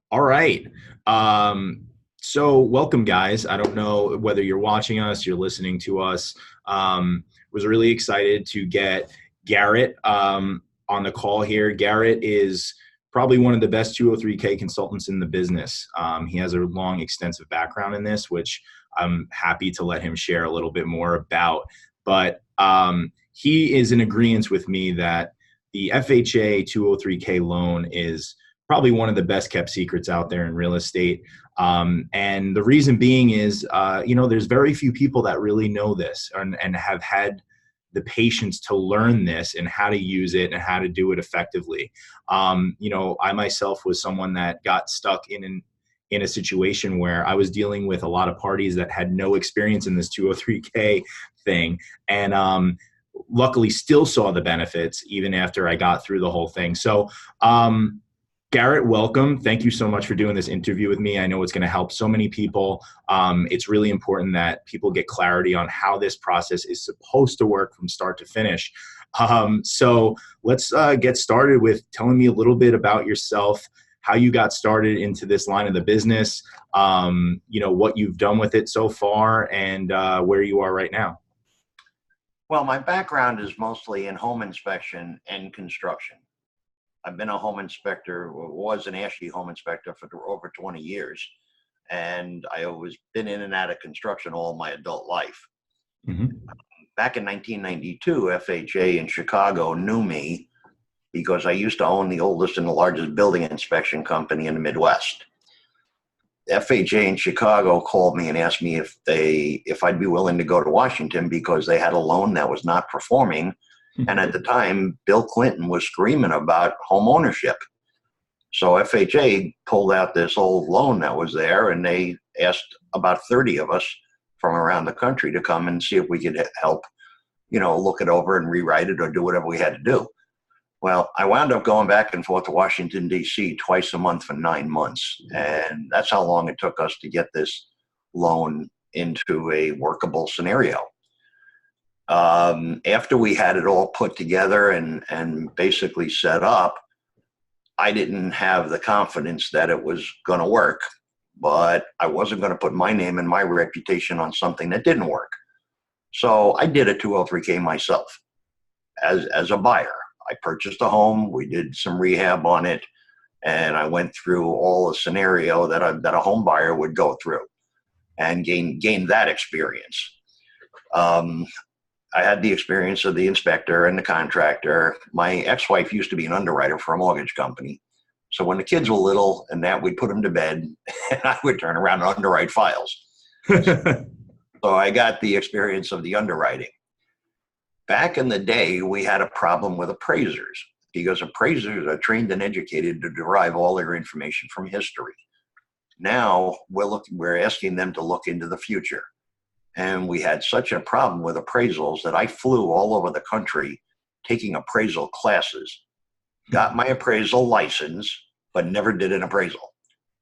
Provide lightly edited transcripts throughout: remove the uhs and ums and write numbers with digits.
All right. So welcome, guys. I don't know whether you're watching us, you're listening to us. Was really excited to get Garrett on the call here. Garrett is probably one of the best 203K consultants in the business. He has a long, extensive background in this, which I'm happy to let him share a little bit more about. But he is in agreement with me that the FHA 203K loan is probably one of the best kept secrets out there in real estate. And the reason being is, there's very few people that really know this and have had the patience to learn this and how to use it and how to do it effectively. I myself was someone that got stuck in a situation where I was dealing with a lot of parties that had no experience in this 203K thing. And luckily still saw the benefits even after I got through the whole thing. So, Garrett, welcome. Thank you so much for doing this interview with me. I know it's going to help so many people. It's really important that people get clarity on how this process is supposed to work from start to finish. So let's get started with telling me a little bit about yourself, how you got started into this line of the business, what you've done with it so far, and where you are right now. Well, my background is mostly in home inspection and construction. I've been a home inspector, was an ASHI home inspector for over 20 years. And I always been in and out of construction all my adult life. Mm-hmm. Back in 1992, FHA in Chicago knew me because I used to own the oldest and the largest building inspection company in the Midwest. FHA in Chicago called me and asked me if I'd be willing to go to Washington because they had a loan that was not performing. And at the time, Bill Clinton was screaming about home ownership. So FHA pulled out this old loan that was there, and they asked about 30 of us from around the country to come and see if we could help, look it over and rewrite it or do whatever we had to do. Well, I wound up going back and forth to Washington, D.C. twice a month for 9 months. And that's how long it took us to get this loan into a workable scenario. After we had it all put together and basically set up, I didn't have the confidence that it was going to work, but I wasn't going to put my name and my reputation on something that didn't work. So I did a 203K myself as a buyer. I purchased a home, we did some rehab on it, and I went through all the scenario that a home buyer would go through and gain that experience. I had the experience of the inspector and the contractor. My ex-wife used to be an underwriter for a mortgage company. So when the kids were little and that, we'd put them to bed and I would turn around and underwrite files. So I got the experience of the underwriting. Back in the day, we had a problem with appraisers because appraisers are trained and educated to derive all their information from history. Now we're asking them to look into the future. And we had such a problem with appraisals that I flew all over the country taking appraisal classes, got my appraisal license, but never did an appraisal.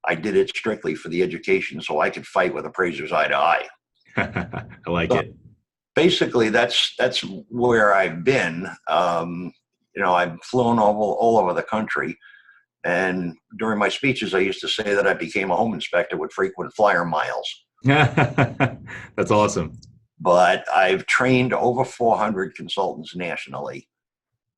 I did it strictly for the education so I could fight with appraisers eye to eye. I like it. Basically, that's where I've been. I've flown all over the country. And during my speeches, I used to say that I became a home inspector with frequent flyer miles. That's awesome. But I've trained over 400 consultants nationally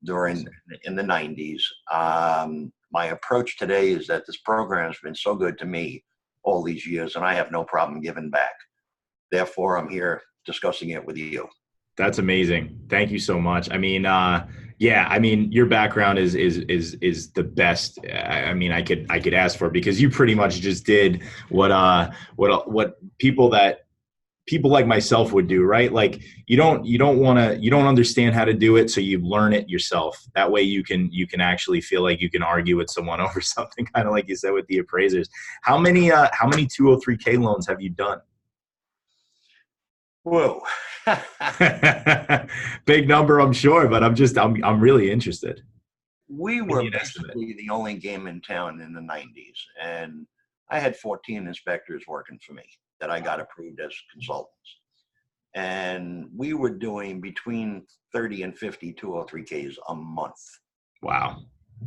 in the 90s. My approach today is that this program has been so good to me all these years, and I have no problem giving back. Therefore, I'm here discussing it with you. That's amazing. Thank you so much. Your background is the best. I could ask for, because you pretty much just did what people like myself would do, right? Like you don't understand how to do it, so you learn it yourself. That way you can actually feel like you can argue with someone over something, kind of like you said with the appraisers. How many 203K loans have you done? Whoa. Big number, I'm sure, but I'm really interested. We were basically the only game in town in the 90s, and I had 14 inspectors working for me that I got approved as consultants. And we were doing between 30 and 50 203Ks a month. Wow.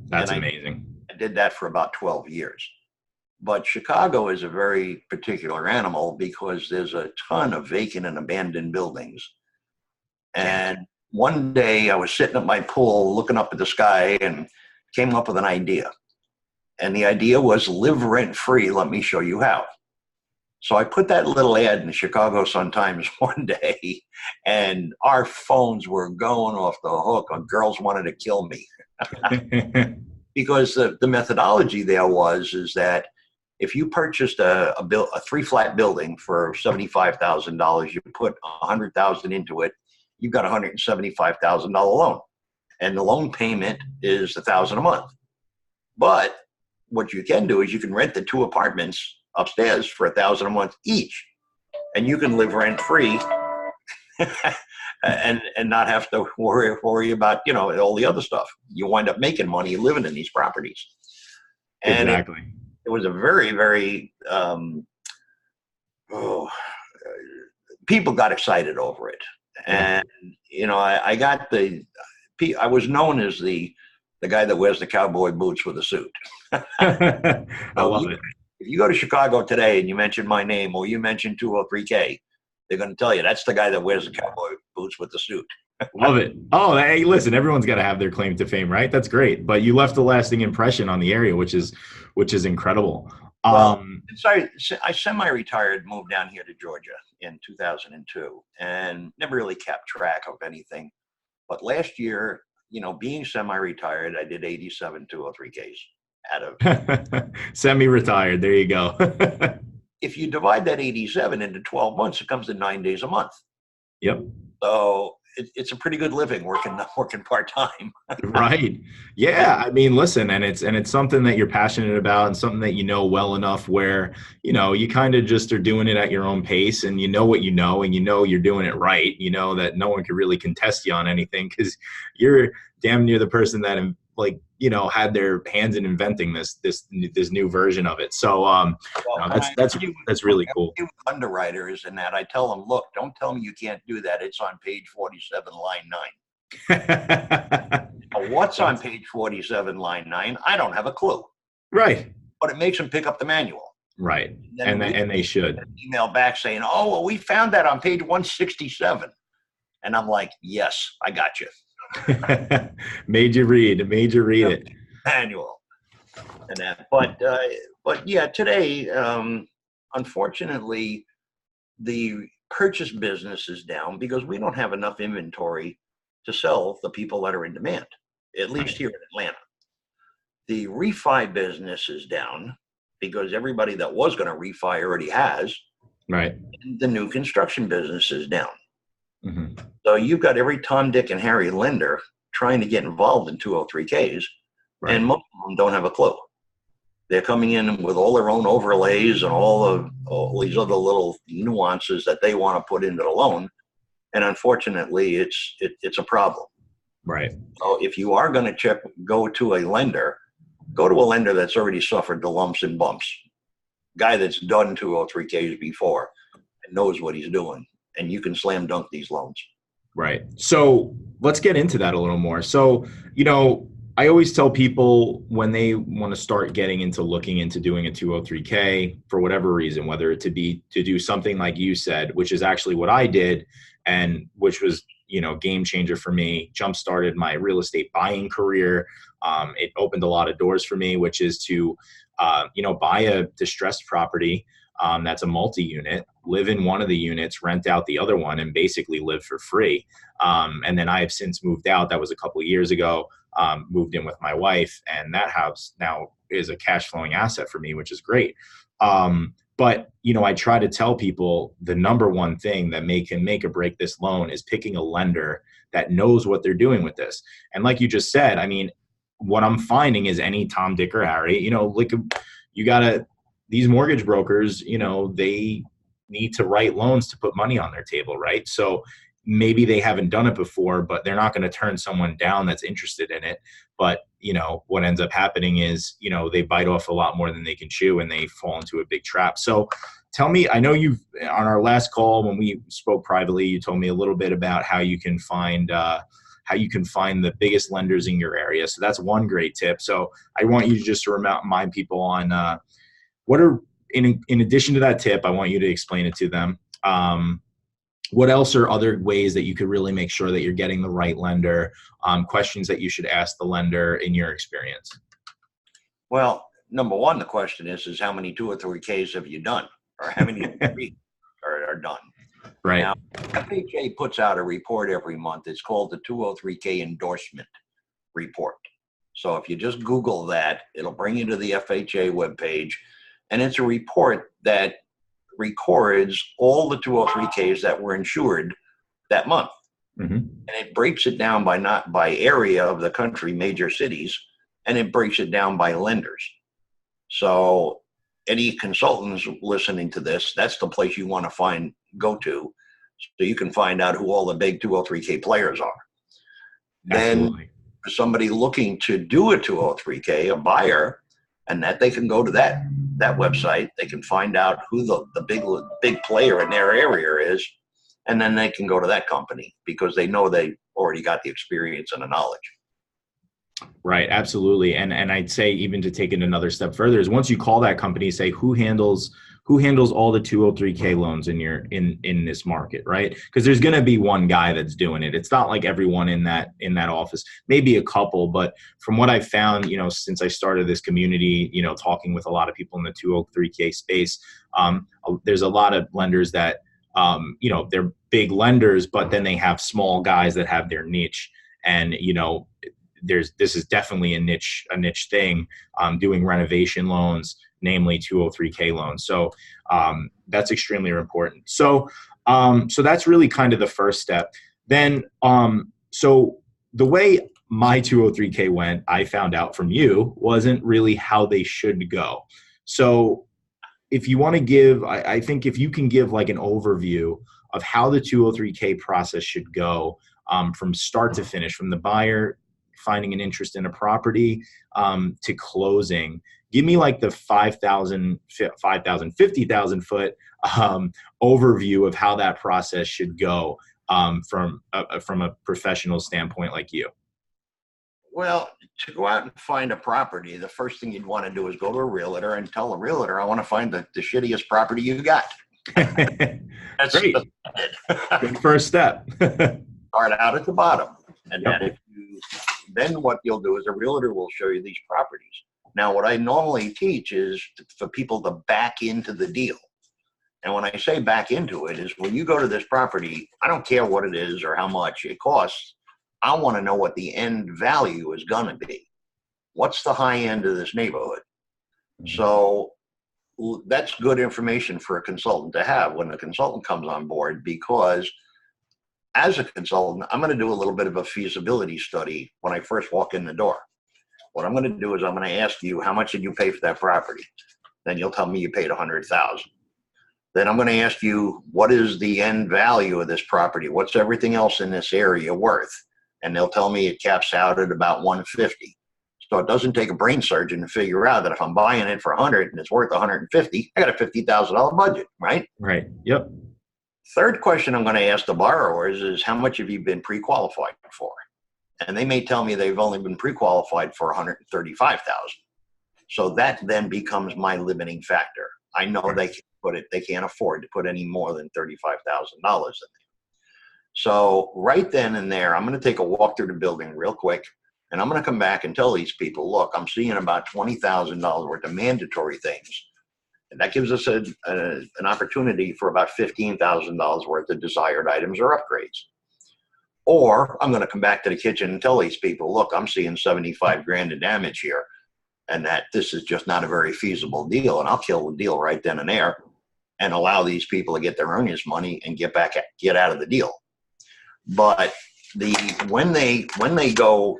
That's amazing. I did that for about 12 years. But Chicago is a very particular animal because there's a ton of vacant and abandoned buildings. Yeah. And one day I was sitting at my pool looking up at the sky and came up with an idea. And the idea was live rent free. Let me show you how. So I put that little ad in the Chicago Sun-Times one day, and our phones were going off the hook. Girls wanted to kill me because the methodology there is that if you purchased a 3-flat building for $75,000, you put $100,000 into it, you've got $175,000 loan, and the loan payment is $1,000 a month. But what you can do is you can rent the 2 apartments upstairs for $1,000 a month each, and you can live rent free and not have to worry about all the other stuff. You wind up making money living in these properties, and Exactly. it was a very, very people got excited over it, and I got I was known as the guy that wears the cowboy boots with a suit. I love it. If you go to Chicago today and you mention my name or you mention 203K, they're going to tell you that's the guy that wears the cowboy boots with the suit. Love it. Oh, hey, listen, everyone's got to have their claim to fame, right? That's great. But you left a lasting impression on the area, which is incredible. Well, I semi-retired, moved down here to Georgia in 2002 and never really kept track of anything. But last year, being semi-retired, I did 87 203Ks out of semi-retired. There you go. If you divide that 87 into 12 months, it comes to 9 days a month. Yep. So it's a pretty good living working part-time. Right. Yeah. I mean, listen, and it's something that you're passionate about and something that well enough where, you kind of just are doing it at your own pace and what you know, and you're doing it right. That no one can really contest you on anything because you're damn near the person that had their hands in inventing this new version of it. So that's really cool. Underwriters and that I tell them, look, don't tell me you can't do that. It's on page 47, line 9. What's on page 47, line 9? I don't have a clue. Right. But it makes them pick up the manual. Right. And they should. Email back saying, oh, well, we found that on page 167. And I'm like, yes, I got you. Made you read it. Manual. And that. But yeah, today, unfortunately, the purchase business is down because we don't have enough inventory to sell the people that are in demand, at least here in Atlanta. The refi business is down because everybody that was going to refi already has. Right. And the new construction business is down. Mm-hmm. So you've got every Tom, Dick, and Harry lender trying to get involved in 203Ks, right. And most of them don't have a clue. They're coming in with all their own overlays and all these other little nuances that they want to put into the loan, and unfortunately, it's a problem. Right. So if you are going to go to a lender that's already suffered the lumps and bumps, guy that's done 203Ks before and knows what he's doing, and you can slam dunk these loans. Right. So let's get into that a little more. So, I always tell people when they want to start getting into looking into doing a 203K for whatever reason, whether it to do something like you said, which is actually what I did, and which was, game changer for me, jump started my real estate buying career. It opened a lot of doors for me, which is to, buy a distressed property that's a multi-unit, live in one of the units, rent out the other one, and basically live for free. And then I have since moved out. That was a couple of years ago. Moved in with my wife, and that house now is a cash flowing asset for me, which is great. But, I try to tell people the number one thing that can make or break this loan is picking a lender that knows what they're doing with this. And like you just said, I mean, what I'm finding is any Tom, Dick, or Harry, these mortgage brokers, they need to write loans to put money on their table, right? So maybe they haven't done it before, but they're not going to turn someone down that's interested in it. But, what ends up happening is, they bite off a lot more than they can chew and they fall into a big trap. So tell me, I know on our last call when we spoke privately, you told me a little bit about how you can find the biggest lenders in your area. So that's one great tip. So I want you just to remind people on what are, in addition to that tip, I want you to explain it to them. What else are other ways that you could really make sure that you're getting the right lender? Questions that you should ask the lender in your experience? Well, number one, the question is how many 203Ks have you done, or how many are done? Right. Now, FHA puts out a report every month. It's called the 203K endorsement report. So if you just Google that, it'll bring you to the FHA webpage, and it's a report that records all the 203Ks that were insured that month. Mm-hmm. And it breaks it down by not by area of the country, major cities, and it breaks it down by lenders. So any consultants listening to this, that's the place you want to go to, so you can find out who all the big 203K players are. Absolutely. Then for somebody looking to do a 203K, a buyer, and that they can go to that website, they can find out who the big player in their area is, and then they can go to that company because they know they already got the experience and the knowledge. Right, absolutely. And I'd say, even to take it another step further, is once you call that company, say who handles all the 203K loans in this market, right? Because there's going to be one guy that's doing it. It's not like everyone in that office, maybe a couple, but from what I've found, since I started this community, talking with a lot of people in the 203K space, there's a lot of lenders that, they're big lenders, but then they have small guys that have their niche. And, this is definitely a niche thing, doing renovation loans, namely 203K loans. So that's extremely important. So that's really kind of the first step. Then, so the way my 203K went, I found out from you, wasn't really how they should go. So if you want to give, I think if you can give like an overview of how the 203K process should go, from start to finish, from the buyer finding an interest in a property to closing. Give me like the 5,000, 50,000 foot overview of how that process should go from a professional standpoint like you. Well, to go out and find a property, the first thing you'd want to do is go to a realtor and tell a realtor, I want to find the shittiest property you got. That's great. Good first step. Start out at the bottom. And then what you'll do is a realtor will show you these properties. Now, what I normally teach is for people to back into the deal. And when I say back into it, is when you go to this property, I don't care what it is or how much it costs. I want to know what the end value is going to be. What's the high end of this neighborhood? So that's good information for a consultant to have when the consultant comes on board, because as a consultant, I'm going to do a little bit of a feasibility study when I first walk in the door. What I'm going to do is I'm going to ask you, how much did you pay for that property? Then you'll tell me you paid $100,000. Then I'm going to ask you, what is the end value of this property? What's everything else in this area worth? And they'll tell me it caps out at about 150. So it doesn't take a brain surgeon to figure out that if I'm buying it for 100 and it's worth 150, I got a $50,000 budget, right? Right. Yep. Third question I'm going to ask the borrowers is, how much have you been pre-qualified for? And they may tell me they've only been pre-qualified for 135,000. So that then becomes my limiting factor. I know they can't afford to put any more than $35,000 in there. So right then and there, I'm going to take a walk through the building real quick, and I'm going to come back and tell these people, look, I'm seeing about $20,000 worth of mandatory things. And that gives us an opportunity for about $15,000 worth of desired items or upgrades. Or I'm going to come back to the kitchen and tell these people, look, I'm seeing 75 grand in damage here, and that this is just not a very feasible deal. And I'll kill the deal right then and there and allow these people to get their earnest money and get out of the deal. But when they go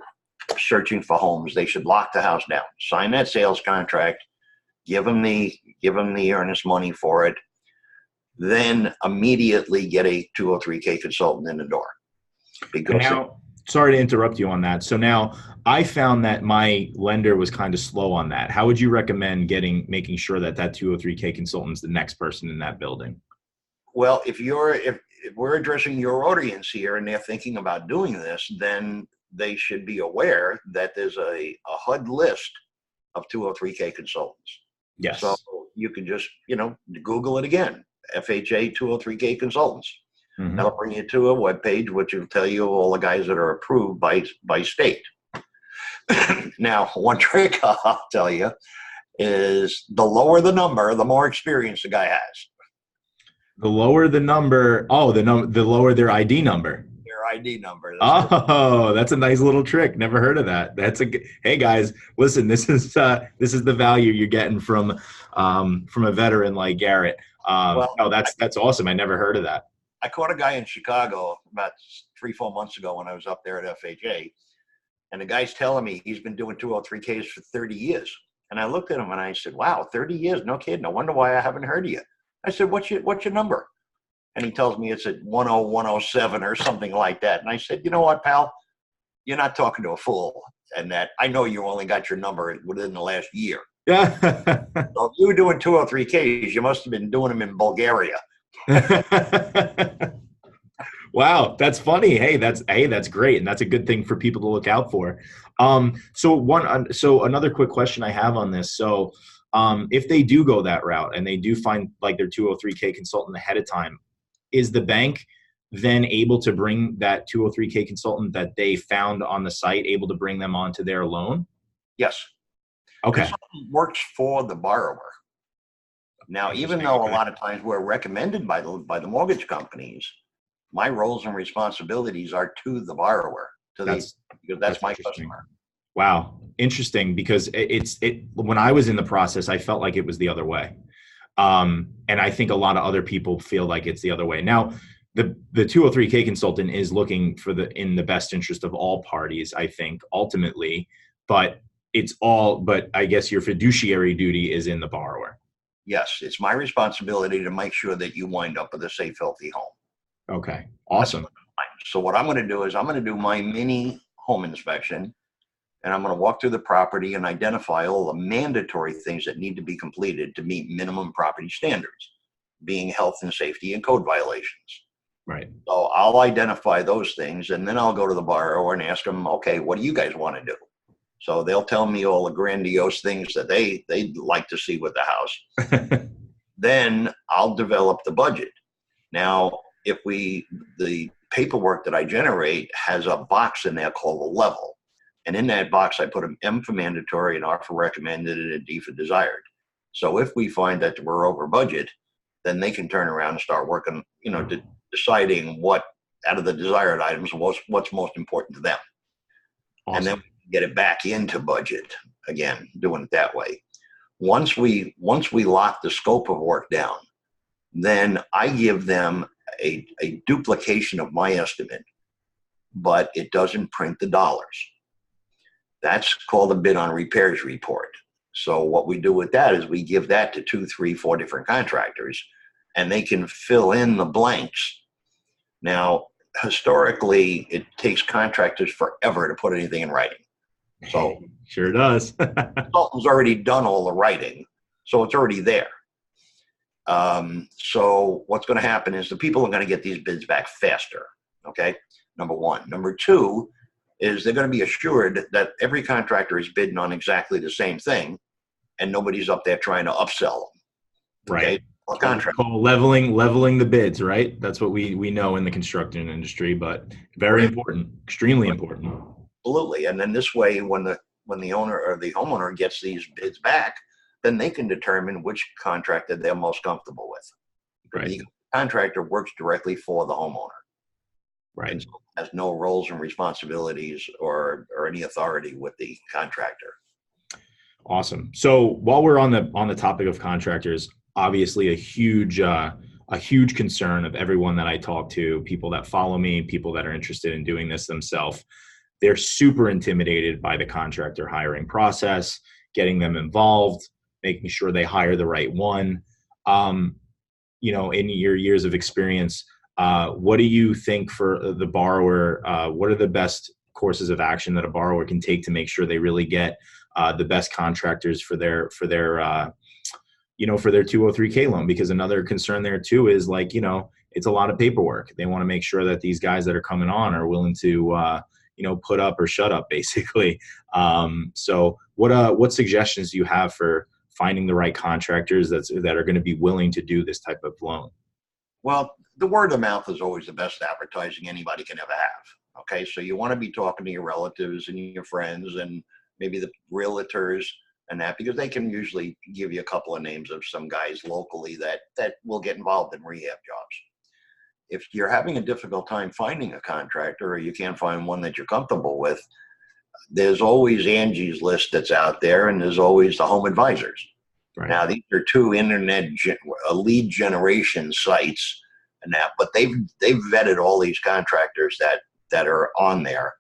searching for homes, they should lock the house down, sign that sales contract, give them the earnest money for it, then immediately get a 203K consultant in the door. Because now, sorry to interrupt you on that. So now I found that my lender was kind of slow on that. How would you recommend making sure that 203K consultant is the next person in that building? Well, if we're addressing your audience here and they're thinking about doing this, then they should be aware that there's a HUD list of 203K consultants. Yes. So you can just, Google it again, FHA 203K consultants. That'll bring you to a webpage, which will tell you all the guys that are approved by state. Now, one trick I'll tell you is the lower the number, the more experience the guy has. The lower the number, the lower their ID number. Their ID number. That's a nice little trick. Never heard of that. Hey guys, listen, this is the value you're getting from a veteran like Garrett. That's awesome. I never heard of that. I caught a guy in Chicago about 3-4 months ago when I was up there at FHA, and the guy's telling me he's been doing 203Ks for 30 years. And I looked at him and I said, wow, 30 years? No kidding. No wonder why I haven't heard of you. I said, what's your number? And he tells me it's at 10107 or something like that. And I said, you know what, pal? You're not talking to a fool. And that I know you only got your number within the last year. Yeah. So if you were doing 203Ks, you must have been doing them in Bulgaria. Wow, that's funny. Hey, that's great, and that's a good thing for people to look out for. So another quick question I have on this. So, if they do go that route and they do find like their 203K consultant ahead of time, is the bank then able to bring that 203K consultant that they found on the site able to bring them onto their loan? Yes. Okay. This works for the borrower. Now, even though a lot of times we're recommended by the mortgage companies, my roles and responsibilities are to the borrower, because that's my customer. Wow, interesting. Because when I was in the process, I felt like it was the other way, and I think a lot of other people feel like it's the other way. Now, the 203K consultant is looking in the best interest of all parties, I think, ultimately, but I guess your fiduciary duty is in the borrower. Yes, it's my responsibility to make sure that you wind up with a safe, healthy home. Okay, awesome. So what I'm going to do is I'm going to do my mini home inspection, and I'm going to walk through the property and identify all the mandatory things that need to be completed to meet minimum property standards, being health and safety and code violations. Right. So I'll identify those things, and then I'll go to the borrower and ask them, okay, what do you guys want to do? So they'll tell me all the grandiose things that they'd like to see with the house. Then I'll develop the budget. Now, the paperwork that I generate has a box in there called a level. And in that box, I put an M for mandatory, an R for recommended, and a D for desired. So if we find that we're over budget, then they can turn around and start working, deciding what out of the desired items, what's most important to them. Awesome. And then we get it back into budget again, doing it that way. Once we lock the scope of work down, then I give them a duplication of my estimate, but it doesn't print the dollars. That's called a bid on repairs report. So what we do with that is we give that to 2, 3, 4 different contractors, and they can fill in the blanks. Now, historically, it takes contractors forever to put anything in writing. So sure does. The consultant's already done all the writing, so it's already there. So what's going to happen is the people are going to get these bids back faster. Okay. Number one. Number two is they're going to be assured that every contractor is bidding on exactly the same thing, and nobody's up there trying to upsell them. Right. Okay? Contract. Leveling the bids, right? That's what we know in the construction industry, but very important, extremely important. Absolutely. And then this way, when the owner or the homeowner gets these bids back, then they can determine which contractor they're most comfortable with. Right. The contractor works directly for the homeowner. Right. And so has no roles and responsibilities or any authority with the contractor. Awesome. So while we're on the topic of contractors, obviously a huge concern of everyone that I talk to, people that follow me, people that are interested in doing this themselves, they're super intimidated by the contractor hiring process, getting them involved, making sure they hire the right one. In your years of experience, what do you think for the borrower? What are the best courses of action that a borrower can take to make sure they really get the best contractors for their 203K loan? Because another concern there too is it's a lot of paperwork. They want to make sure that these guys that are coming on are willing to put up or shut up, basically. So what suggestions do you have for finding the right contractors that are going to be willing to do this type of loan? Well, the word of mouth is always the best advertising anybody can ever have. Okay, so you want to be talking to your relatives and your friends and maybe the realtors and that, because they can usually give you a couple of names of some guys locally that will get involved in rehab jobs. If you're having a difficult time finding a contractor, or you can't find one that you're comfortable with, there's always Angie's List that's out there, and there's always the Home Advisors. Right. Now, these are two internet lead generation sites and that, but they've vetted all these contractors that are on there,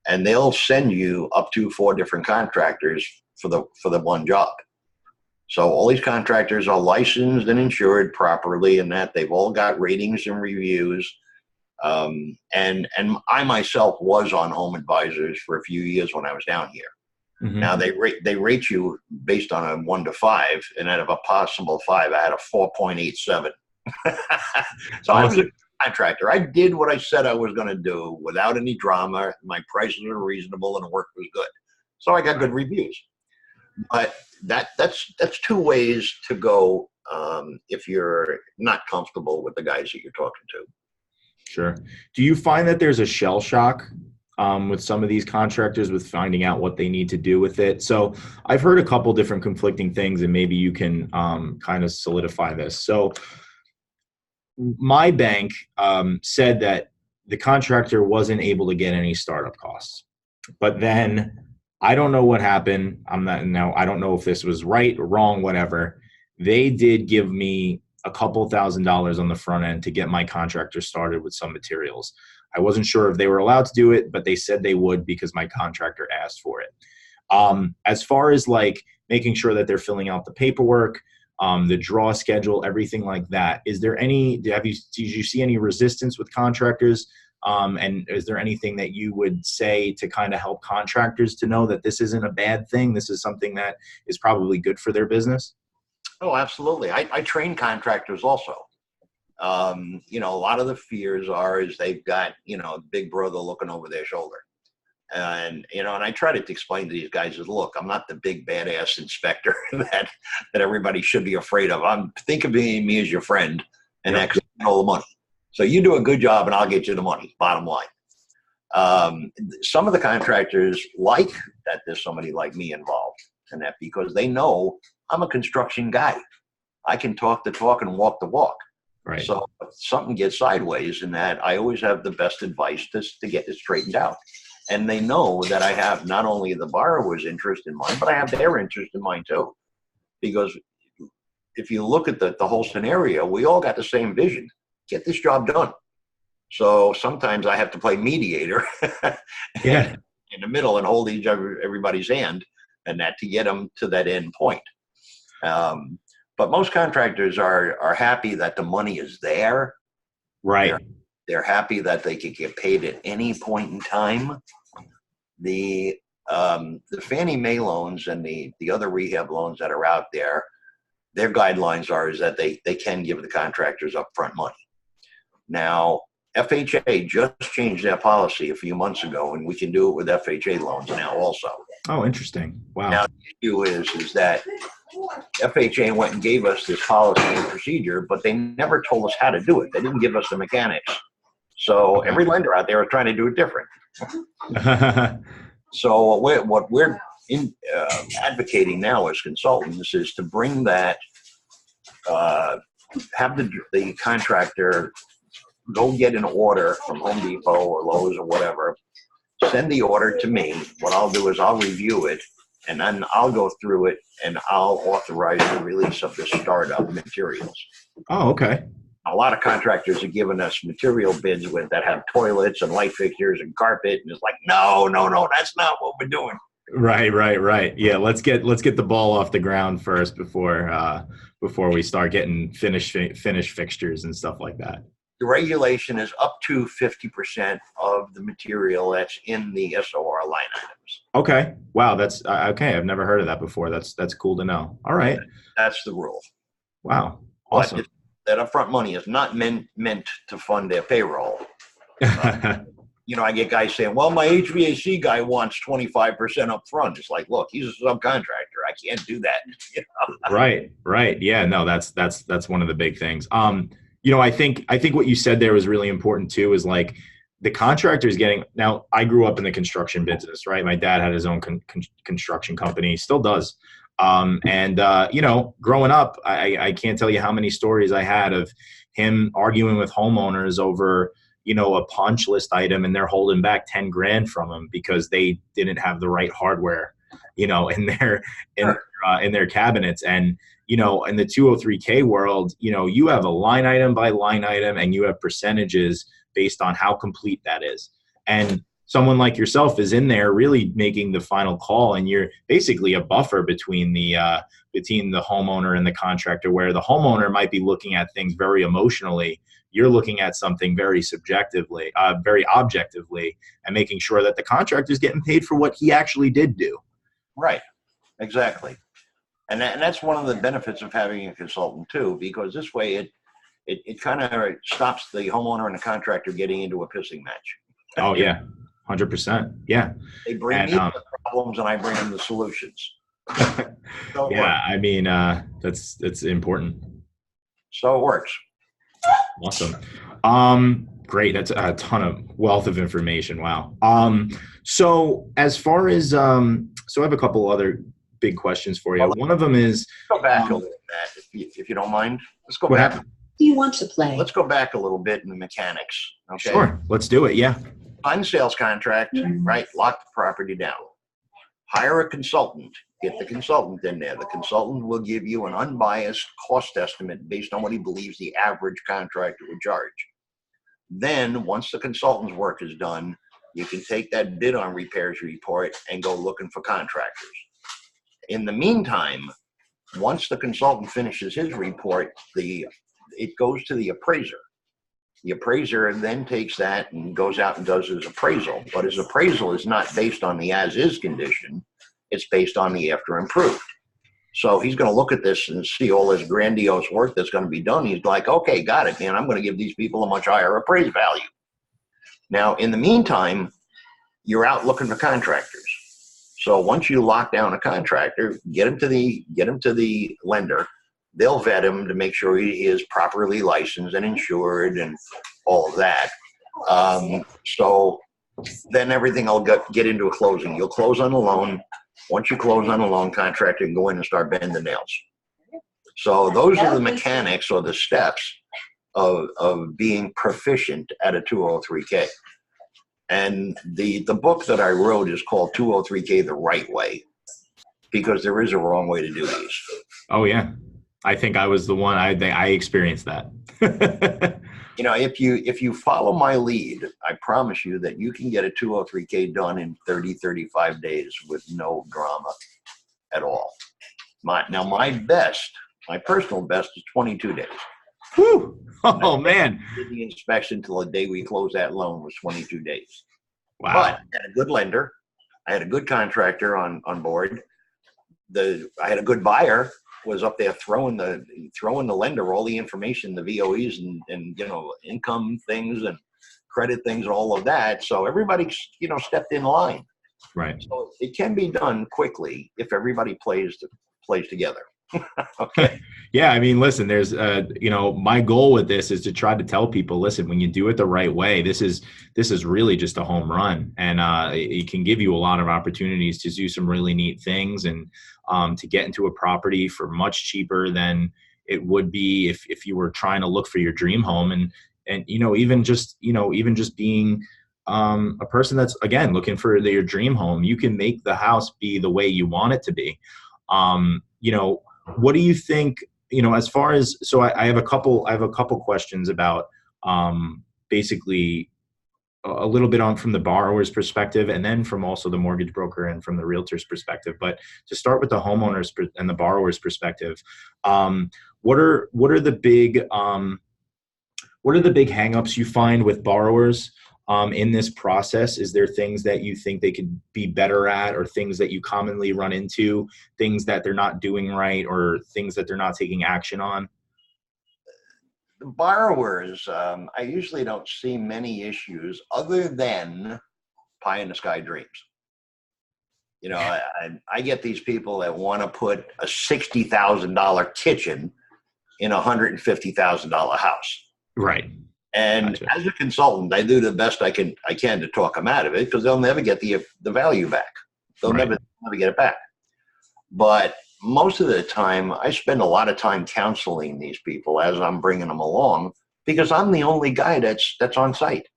and they'll send you up to 4 different contractors for the one job. So all these contractors are licensed and insured properly, and that they've all got ratings and reviews. And I myself was on Home Advisors for a few years when I was down here. Mm-hmm. Now they rate you based on a 1 to 5, and out of a possible 5, I had a 4.87. So I was a contractor. I did what I said I was going to do without any drama. My prices were reasonable and the work was good, so I got good reviews. But that's 2 ways to go if you're not comfortable with the guys that you're talking to. Sure. Do you find that there's a shell shock with some of these contractors with finding out what they need to do with it? So I've heard a couple different conflicting things, and maybe you can kind of solidify this. So my bank said that the contractor wasn't able to get any startup costs, but then I don't know what happened. I don't know if this was right or wrong, whatever. They did give me a couple $1,000s on the front end to get my contractor started with some materials. I wasn't sure if they were allowed to do it, but they said they would because my contractor asked for it. As far as like making sure that they're filling out the paperwork, the draw schedule, everything like that, did you see any resistance with contractors? And is there anything that you would say to kind of help contractors to know that this isn't a bad thing? This is something that is probably good for their business? Oh, absolutely. I train contractors also. A lot of the fears is they've got, big brother looking over their shoulder. And I try to explain to these guys is, look, I'm not the big badass inspector that everybody should be afraid of. Think of me as your friend and actually get all the money. So you do a good job and I'll get you the money, bottom line. Some of the contractors like that there's somebody like me involved in that, because they know I'm a construction guy. I can talk the talk and walk the walk. Right. So if something gets sideways in that, I always have the best advice to get it straightened out. And they know that I have not only the borrower's interest in mind, but I have their interest in mind too. Because if you look at the whole scenario, we all got the same vision. Get this job done. So sometimes I have to play mediator Yeah. in the middle and hold everybody's hand and that to get them to that end point. But most contractors are happy that the money is there. Right. They're happy that they can get paid at any point in time. The Fannie Mae loans and the other rehab loans that are out there, their guidelines is that they can give the contractors upfront money. Now, FHA just changed their policy a few months ago, and we can do it with FHA loans now also. Oh, interesting. Wow. Now, the issue is that FHA went and gave us this policy and procedure, but they never told us how to do it. They didn't give us the mechanics. So every lender out there is trying to do it different. So what we're advocating now as consultants is to bring that, have the contractor go get an order from Home Depot or Lowe's or whatever, send the order to me. What I'll do is I'll review it, and then I'll go through it, and I'll authorize the release of the startup materials. Oh, okay. A lot of contractors are giving us material bids that have toilets and light fixtures and carpet, and it's like, no, that's not what we're doing. Right. Yeah, let's get the ball off the ground first before we start getting finished fixtures and stuff like that. The regulation is up to 50% of the material that's in the SOR line items. Okay. Wow. That's okay. I've never heard of that before. That's cool to know. All right. That's the rule. Wow. Awesome. But that upfront money is not meant to fund their payroll. I get guys saying, well, my HVAC guy wants 25% up front. It's like, look, he's a subcontractor. I can't do that. You know? Right, right. Yeah, no, that's one of the big things. I think what you said there was really important too, is like the contractors getting, now I grew up in the construction business, right? My dad had his own construction company, still does. Growing up, I can't tell you how many stories I had of him arguing with homeowners over, a punch list item, and they're holding back 10 grand from him because they didn't have the right hardware, in their in Sure. in their cabinets. And in the 203k world, you have a line item by line item, and you have percentages based on how complete that is. And someone like yourself is in there really making the final call, and you're basically a buffer between the homeowner and the contractor, where the homeowner might be looking at things very emotionally. You're looking at something very subjectively, very objectively, and making sure that the contractor is getting paid for what he actually did do. Right. Exactly. And that's one of the benefits of having a consultant too, because this way it kind of stops the homeowner and the contractor getting into a pissing match. Oh yeah, 100%. Yeah, They bring and me the problems and I bring them the solutions. So it works. yeah, I mean that's important. So it works. Awesome. Great. That's a ton of wealth of information. Wow. So as far as so I have a couple other big questions for you. Well, One of them is go back a little bit, if you don't mind. Let's go what back. happened? Do you want to play? Let's go back a little bit in the mechanics. Okay. Sure. Let's do it. Yeah. Sign the sales contract, right? Lock the property down. Hire a consultant. Get the consultant in there. The consultant will give you an unbiased cost estimate based on what he believes the average contractor would charge. Then, once the consultant's work is done, you can take that bid on repairs report and go looking for contractors. In the meantime, once the consultant finishes his report, it goes to the appraiser. The appraiser then takes that and goes out and does his appraisal. But his appraisal is not based on the as-is condition. It's based on the after improved. So he's going to look at this and see all this grandiose work that's going to be done. He's like, okay, got it, man. I'm going to give these people a much higher appraised value. Now, in the meantime, you're out looking for contractors. So once you lock down a contractor, get him to the lender. They'll vet him to make sure he is properly licensed and insured and all of that. So then everything will get into a closing. You'll close on the loan. Once you close on the loan, contractor can go in and start bending the nails. So those are the mechanics or the steps of being proficient at a 203K. And the book that I wrote is called 203K the Right Way, because there is a wrong way to do these. Oh yeah. I think I was the one. I experienced that. If you follow my lead, I promise you that you can get a 203K done in 30, 35 days with no drama at all. My personal best is 22 days. Whew. Oh man. The inspection till the day we closed that loan was 22 days. Wow. But I had a good lender. I had a good contractor on board. I had a good buyer. Was up there throwing the lender all the information, the VOEs and income things and credit things and all of that. So everybody stepped in line. Right. So it can be done quickly if everybody plays together. Okay. Yeah, I mean, listen, there's my goal with this is to try to tell people, listen, when you do it the right way, this is really just a home run, and it can give you a lot of opportunities to do some really neat things and to get into a property for much cheaper than it would be if you were trying to look for your dream home, and even just being a person that's again looking for your dream home, you can make the house be the way you want it to be. What do you think, as far as, so I have a couple questions about basically a little bit on from the borrower's perspective, and then from also the mortgage broker and from the realtor's perspective. But to start with the homeowner's and the borrower's perspective, what are the big hangups you find with borrowers in this process? Is there things that you think they could be better at, or things that you commonly run into, things that they're not doing right, or things that they're not taking action on? The borrowers, I usually don't see many issues other than pie in the sky dreams. I get these people that want to put a $60,000 kitchen in a $150,000 house. Right. And Gotcha. as a consultant, I do the best I can to talk them out of it, because they'll never get the value back. They'll Right. never get it back. But most of the time, I spend a lot of time counseling these people as I'm bringing them along, because I'm the only guy that's on site.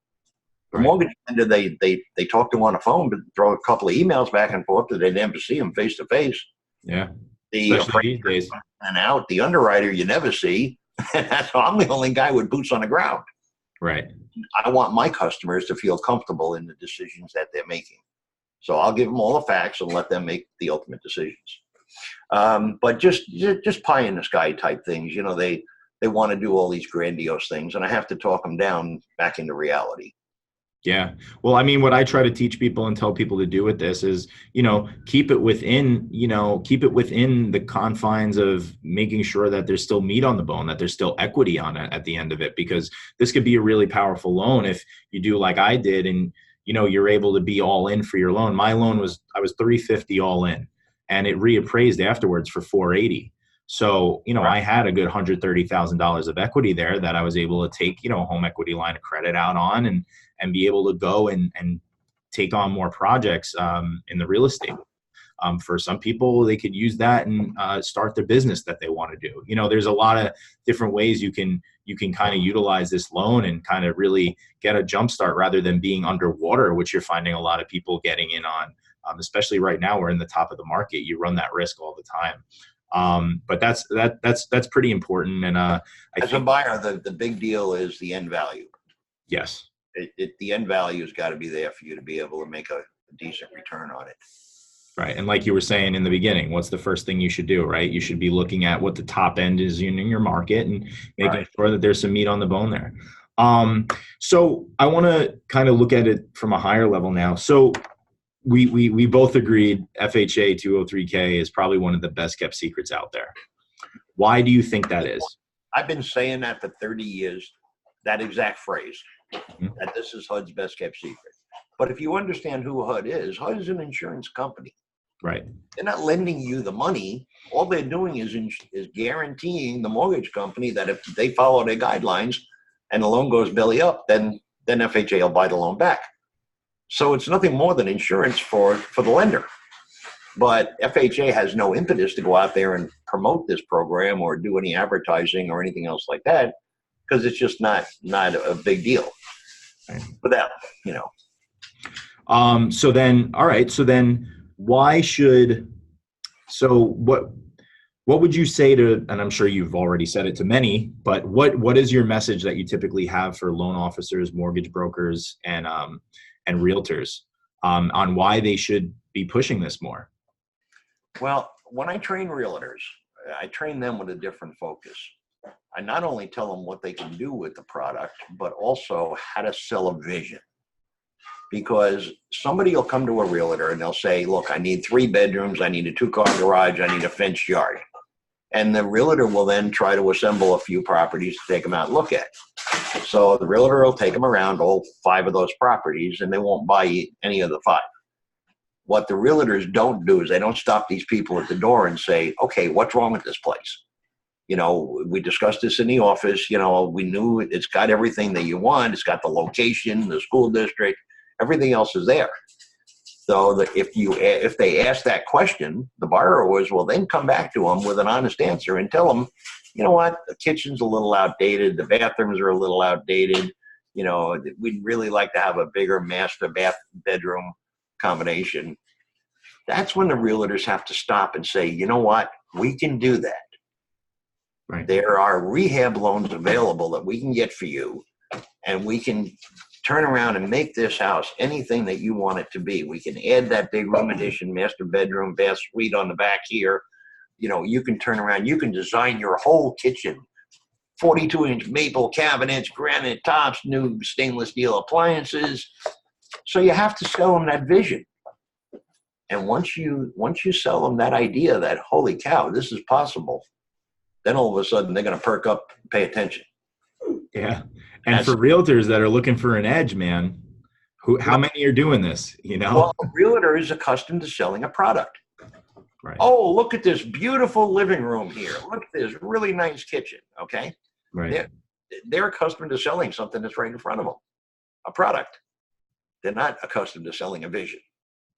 The Right. mortgage lender, they talk to on the phone, but throw a couple of emails back and forth, that they never see them face to face. Yeah. The Especially these appraiser days. and out, the underwriter you never see. So I'm the only guy with boots on the ground. Right. I want my customers to feel comfortable in the decisions that they're making. So I'll give them all the facts and let them make the ultimate decisions. But just pie in the sky type things, they want to do all these grandiose things, and I have to talk them down back into reality. Yeah. Well, I mean, what I try to teach people and tell people to do with this is, keep it within the confines of making sure that there's still meat on the bone, that there's still equity on it at the end of it, because this could be a really powerful loan if you do like I did, and, you're able to be all in for your loan. My loan I was 350 all in, and it reappraised afterwards for 480. So, Right. I had a good $130,000 of equity there that I was able to take, a home equity line of credit out on, and be able to go and take on more projects in the real estate. For some people, they could use that and start their business that they want to do. There's a lot of different ways you can kind of utilize this loan and kind of really get a jump start, rather than being underwater, which you're finding a lot of people getting in on, especially right now. We're in the top of the market. You run that risk all the time. But that's pretty important. And As a buyer, the big deal is the end value. Yes. The end value has got to be there for you to be able to make a decent return on it. Right. And like you were saying in the beginning, what's the first thing you should do, right? You should be looking at what the top end is in your market and making sure that there's some meat on the bone there. So I want to kind of look at it from a higher level now. So we both agreed FHA 203K is probably one of the best kept secrets out there. Why do you think that is? I've been saying that for 30 years, that exact phrase, that this is HUD's best kept secret. But if you understand who HUD is an insurance company. Right. They're not lending you the money. All they're doing is guaranteeing the mortgage company that if they follow their guidelines and the loan goes belly up, then FHA will buy the loan back. So it's nothing more than insurance for the lender. But FHA has no impetus to go out there and promote this program or do any advertising or anything else like that, because it's just not a big deal. Right. But that, So then what would you say to, and I'm sure you've already said it to many, but what is your message that you typically have for loan officers, mortgage brokers, and realtors on why they should be pushing this more? Well, when I train realtors, I train them with a different focus. I not only tell them what they can do with the product, but also how to sell a vision. Because somebody will come to a realtor and they'll say, look, I need 3 bedrooms, I need a 2-car garage, I need a fenced yard. And the realtor will then try to assemble a few properties to take them out and look at. So the realtor will take them around all 5 of those properties, and they won't buy any of the 5. What the realtors don't do is they don't stop these people at the door and say, okay, what's wrong with this place? We discussed this in the office. We knew it's got everything that you want. It's got the location, the school district, everything else is there. So that if they ask that question, the borrowers will then come back to them with an honest answer and tell them, you know what, the kitchen's a little outdated, the bathrooms are a little outdated. We'd really like to have a bigger master bedroom combination. That's when the realtors have to stop and say, you know what, we can do that. Right. There are rehab loans available that we can get for you, and we can turn around and make this house anything that you want it to be. We can add that big room addition, master bedroom, bath suite on the back here. You can turn around, you can design your whole kitchen, 42-inch maple cabinets, granite tops, new stainless steel appliances. So you have to sell them that vision. And once you sell them that idea that, holy cow, this is possible, then all of a sudden they're going to perk up and pay attention. Yeah. And for realtors that are looking for an edge, man, How many are doing this, you know? Well, a realtor is accustomed to selling a product. Right. Oh, look at this beautiful living room here. Look at this really nice kitchen. Okay. Right. They're, they're accustomed to selling something that's right in front of them, a product. They're not accustomed to selling a vision.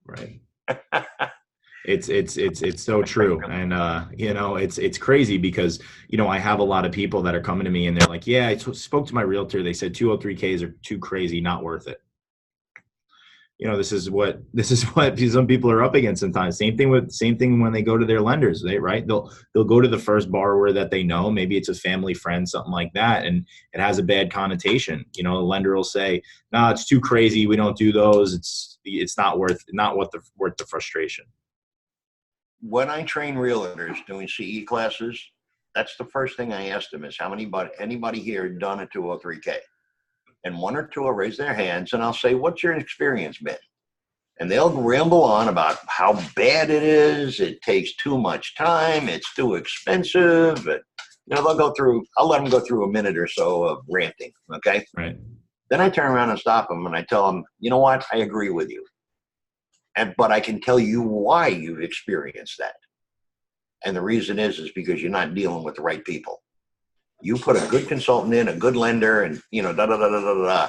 Right. It's so true. And you know, it's crazy because, you know, I have a lot of people that are coming to me and they're like, yeah, I spoke to my realtor. They said 203Ks are too crazy, not worth it. You know, this is what some people are up against sometimes. Same thing when they go to their lenders, right? They'll go to the first borrower that they know, maybe it's a family friend, something like that, and it has a bad connotation. You know, the lender will say, "No, it's too crazy. We don't do those. It's not worth the frustration." When I train realtors doing CE classes, that's the first thing I ask them is anybody here done a 203K? And one or two will raise their hands and I'll say, what's your experience been? And they'll ramble on about how bad it is. It takes too much time. It's too expensive. But, you know, I'll let them go through a minute or so of ranting. Okay. Right. Then I turn around and stop them and I tell them, you know what? I agree with you. But I can tell you why you've experienced that. And the reason is because you're not dealing with the right people. You put a good consultant in, a good lender, and, you know, da da da da da da.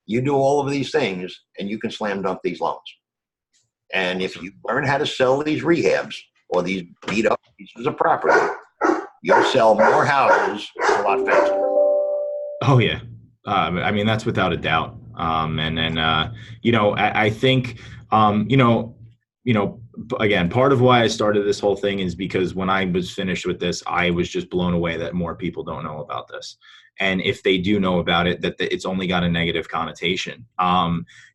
You do all of these things and you can slam dunk these loans. And if you learn how to sell these rehabs or these beat up pieces of property, you'll sell more houses a lot faster. Oh yeah. I mean, that's without a doubt. You know, I think, you know, again, part of why I started this whole thing is because when I was finished with this, I was just blown away that more people don't know about this. And if they do know about it, that it's only got a negative connotation.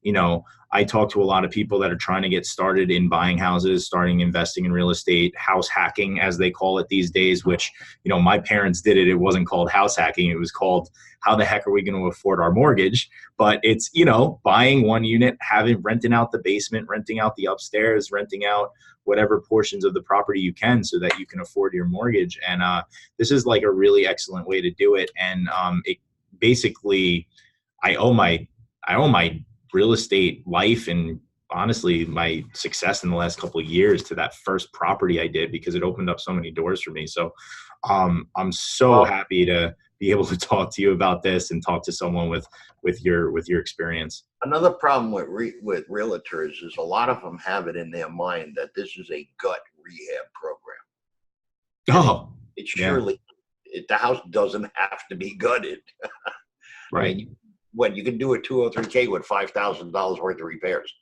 You know, I talk to a lot of people that are trying to get started in buying houses, starting investing in real estate, house hacking, as they call it these days, which, you know, my parents did it. It wasn't called house hacking. It was called, how the heck are we going to afford our mortgage? But it's, you know, buying one unit, renting out the basement, renting out the upstairs, renting out whatever portions of the property you can so that you can afford your mortgage. And this is like a really excellent way to do it. And it basically, I owe my real estate life and honestly my success in the last couple of years to that first property I did, because it opened up so many doors for me. So I'm so happy to be able to talk to you about this and talk to someone with your experience. Another problem with realtors is a lot of them have it in their mind that this is a gut rehab program. Oh, it surely, the house doesn't have to be gutted. Right. I mean, you can do a 203K with $5,000 worth of repairs.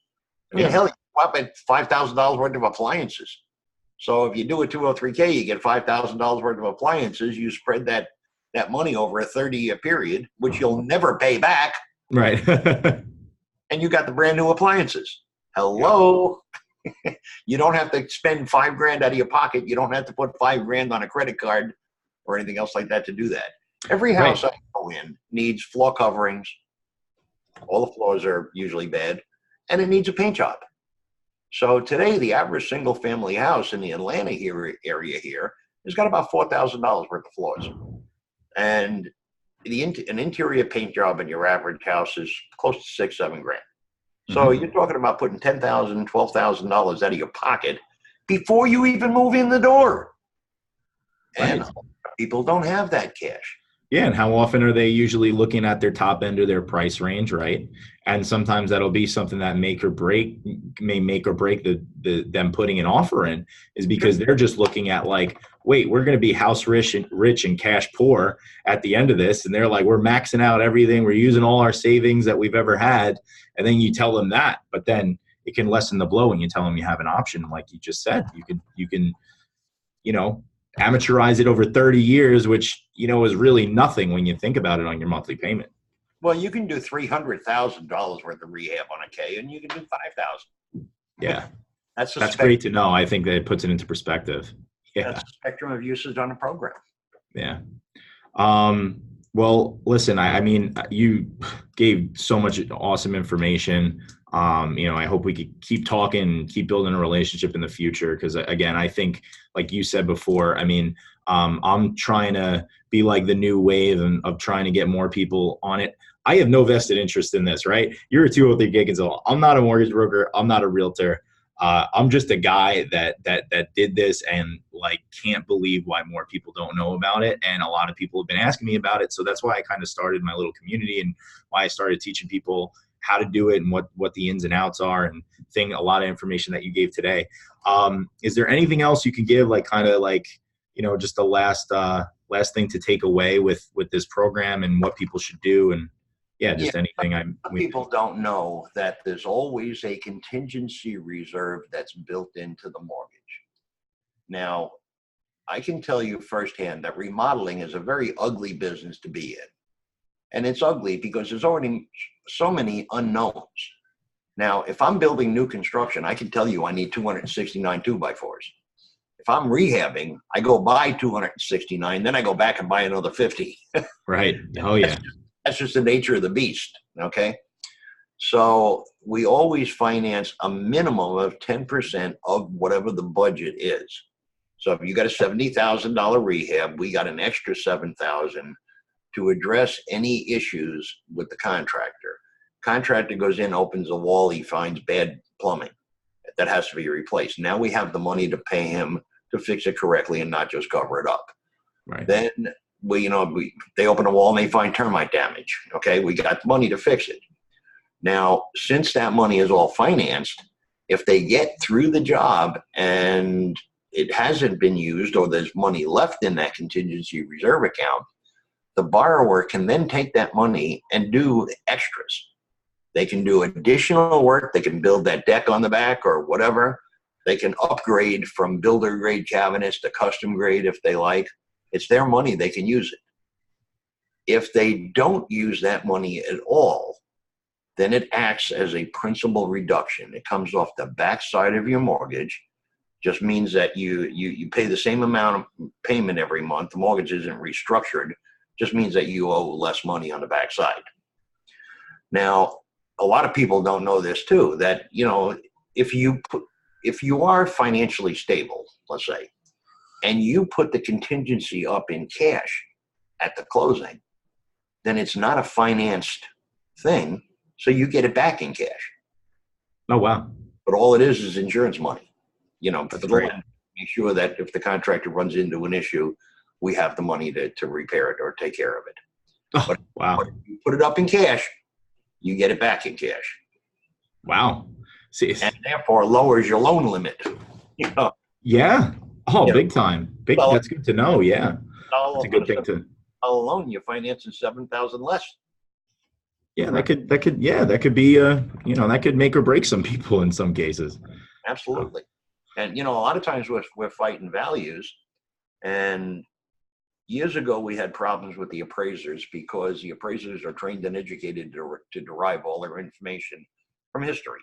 I mean, hell, you pop at $5,000 worth of appliances. So if you do a 203K, you get $5,000 worth of appliances. You spread that money over a 30-year period, which you'll never pay back. Right. And you got the brand new appliances. Hello. You don't have to spend $5,000 out of your pocket. You don't have to put $5,000 on a credit card or anything else like that to do that. Every house I go in needs floor coverings. All the floors are usually bad, and it needs a paint job. So today, the average single family house in the Atlanta area here has got about $4,000 worth of floors. And an interior paint job in your average house is close to $6,000-7,000. So you're talking about putting $10,000, $12,000 out of your pocket before you even move in the door. And people don't have that cash. Yeah, and how often are they usually looking at their top end of their price range, right? And sometimes that'll be something that may make or break them putting an offer in, is because they're just looking at like, wait, we're going to be house rich and cash poor at the end of this, and they're like, we're maxing out everything, we're using all our savings that we've ever had, and then you tell them that, but then it can lessen the blow when you tell them you have an option, like you just said, you can, you know, amateurize it over 30 years, which, you know, is really nothing when you think about it on your monthly payment. Well, you can do $300,000 worth of rehab on a K, and you can do $5,000. Yeah, that's great to know. I think that it puts it into perspective. Yeah, that's the spectrum of usage on a program. Yeah. Well, listen, I mean, you gave so much awesome information. I hope we could keep talking, keep building a relationship in the future. Because again, I think, like you said before, I mean, I'm trying to be like the new wave and of trying to get more people on it. I have no vested interest in this, right? You're a 203 gig and so I'm not a mortgage broker. I'm not a realtor. I'm just a guy that did this and like can't believe why more people don't know about it. And a lot of people have been asking me about it. So that's why I kind of started my little community and why I started teaching people how to do it and what the ins and outs are and a lot of information that you gave today. Is there anything else you can give, like kind of like, just the last thing to take away with this program and what people should do? And yeah, Yeah, just anything people don't know that there's always a contingency reserve that's built into the mortgage. Now, I can tell you firsthand that remodeling is a very ugly business to be in. And it's ugly because there's already so many unknowns. Now, if I'm building new construction, I can tell you I need 269 2x4s. If I'm rehabbing, I go buy 269, then I go back and buy another 50. right. Oh yeah. That's just the nature of the beast, okay? So we always finance a minimum of 10% of whatever the budget is. So if you got a $70,000 rehab, we got an extra $7,000 to address any issues with the contractor. Contractor goes in, opens a wall, he finds bad plumbing that has to be replaced. Now we have the money to pay him to fix it correctly and not just cover it up. Right. Then they open a wall and they find termite damage. Okay, we got the money to fix it. Now, since that money is all financed, if they get through the job and it hasn't been used or there's money left in that contingency reserve account, the borrower can then take that money and do extras. They can do additional work. They can build that deck on the back or whatever. They can upgrade from builder grade cabinets to custom grade if they like. It's their money. They can use it. If they don't use that money at all, then it acts as a principal reduction. It comes off the backside of your mortgage. Just means that you pay the same amount of payment every month. The mortgage isn't restructured. Just means that you owe less money on the backside. Now, a lot of people don't know this too, that, if you are financially stable, let's say, and you put the contingency up in cash at the closing, then it's not a financed thing, so you get it back in cash. Oh, wow. But all it is insurance money. That's great. Make sure that if the contractor runs into an issue, we have the money to repair it or take care of it. Oh, but, wow. But if you put it up in cash, you get it back in cash. Wow. See, and therefore lowers your loan limit. Yeah. Oh, big time. That's good to know. Yeah. That's a good thing to. All alone, you're financing $7,000 less. Yeah, that could be that could make or break some people in some cases. Absolutely. And a lot of times we're fighting values. And years ago we had problems with the appraisers because the appraisers are trained and educated to derive all their information from history.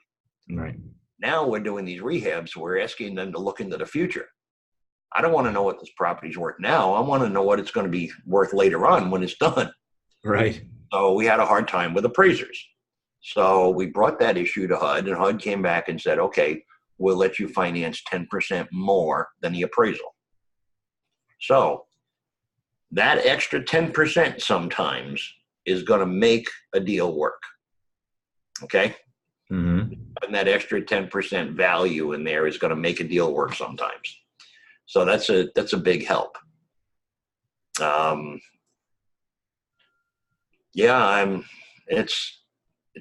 Right. Now we're doing these rehabs. We're asking them to look into the future. I don't want to know what this property's worth now. I want to know what it's going to be worth later on when it's done. Right. So we had a hard time with appraisers. So we brought that issue to HUD, and HUD came back and said, okay, we'll let you finance 10% more than the appraisal. So that extra 10% sometimes is going to make a deal work. Okay? Mm-hmm. And that extra 10% value in there is going to make a deal work sometimes. So that's a big help. It's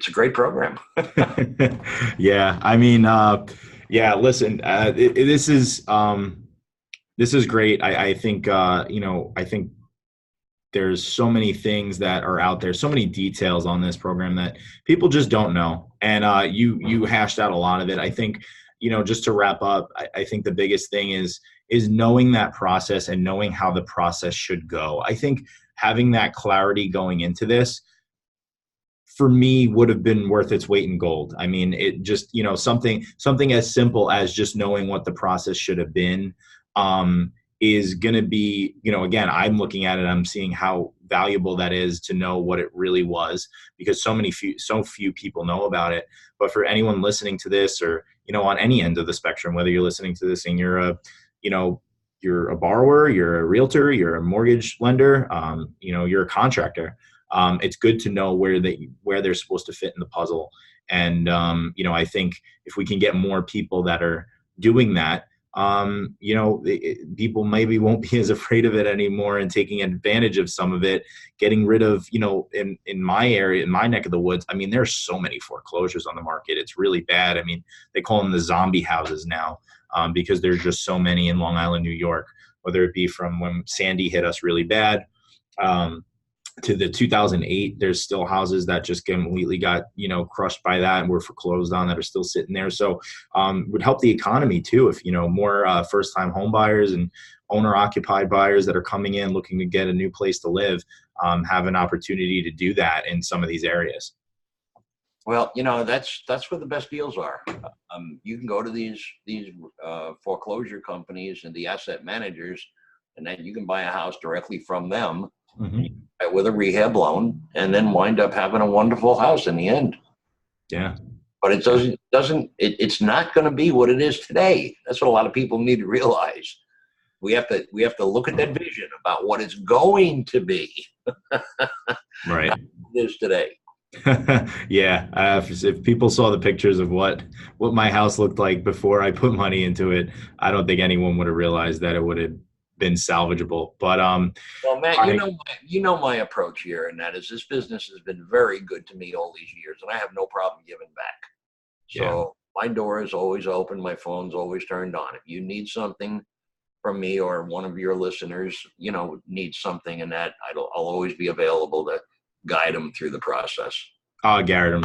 a great program. Yeah. I mean, listen, this is great. I think, I think there's so many things that are out there, so many details on this program that people just don't know. And you hashed out a lot of it. I think, just to wrap up, I think the biggest thing is knowing that process and knowing how the process should go. I think having that clarity going into this, for me, would have been worth its weight in gold. I mean, it just, something as simple as just knowing what the process should have been, is going to be, again, I'm looking at it, I'm seeing how valuable that is to know what it really was, because so few people know about it. But for anyone listening to this, or, on any end of the spectrum, whether you're listening to this and you're a borrower, you're a realtor, you're a mortgage lender, you're a contractor. It's good to know where they're supposed to fit in the puzzle. And, I think if we can get more people that are doing that, people maybe won't be as afraid of it anymore and taking advantage of some of it, getting rid of, in my area, in my neck of the woods. I mean, there's so many foreclosures on the market. It's really bad. I mean, they call them the zombie houses now, because there's just so many in Long Island, New York, whether it be from when Sandy hit us really bad, to the 2008, there's still houses that just completely got, crushed by that and were foreclosed on, that are still sitting there. So would help the economy too, if, more first-time home buyers and owner-occupied buyers that are coming in looking to get a new place to live, have an opportunity to do that in some of these areas. Well, that's where the best deals are. You can go to these foreclosure companies and the asset managers, and then you can buy a house directly from them. Mm-hmm. With a rehab loan, and then wind up having a wonderful house in the end. Yeah. But it's not going to be what it is today. That's what a lot of people need to realize. We have to look at that vision about what it's going to be. Right. Not what it is today. Yeah. If people saw the pictures of what my house looked like before I put money into it, I don't think anyone would have realized that it would have been salvageable. But well, Matt, you know my approach here, and that is, this business has been very good to me all these years, and I have no problem giving back. So my door is always open, my phone's always turned on. If you need something from me, or one of your listeners, needs something, and that I'll always be available to guide them through the process. Garrett,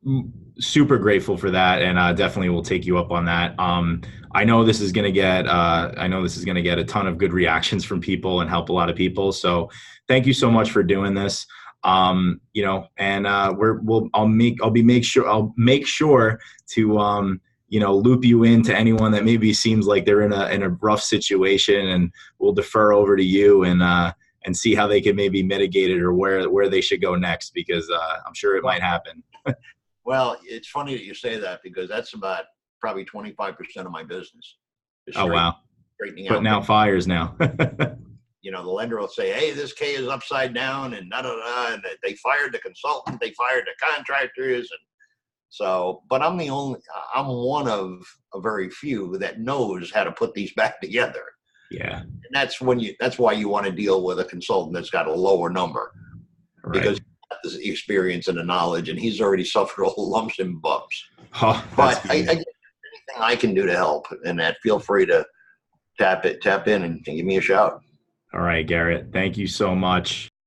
I'm super grateful for that, and definitely will take you up on that. I know this is going to get a ton of good reactions from people and help a lot of people. So thank you so much for doing this. And I'll make sure to loop you into anyone that maybe seems like they're in a rough situation, and we'll defer over to you and see how they can maybe mitigate it, or where they should go next, because I'm sure it might happen. Well, it's funny that you say that, because that's about probably 25% of my business. Oh, wow. Putting out fires now. The lender will say, hey, this K is upside down, and and they fired the consultant, they fired the contractors. And so, but I'm one of a very few that knows how to put these back together. Yeah. And that's why you want to deal with a consultant that's got a lower number, right? Because the experience and the knowledge, and he's already suffered all lumps and bumps. Oh, but anything I can do to help, and that, feel free to tap in and give me a shout. All right, Garrett, thank you so much.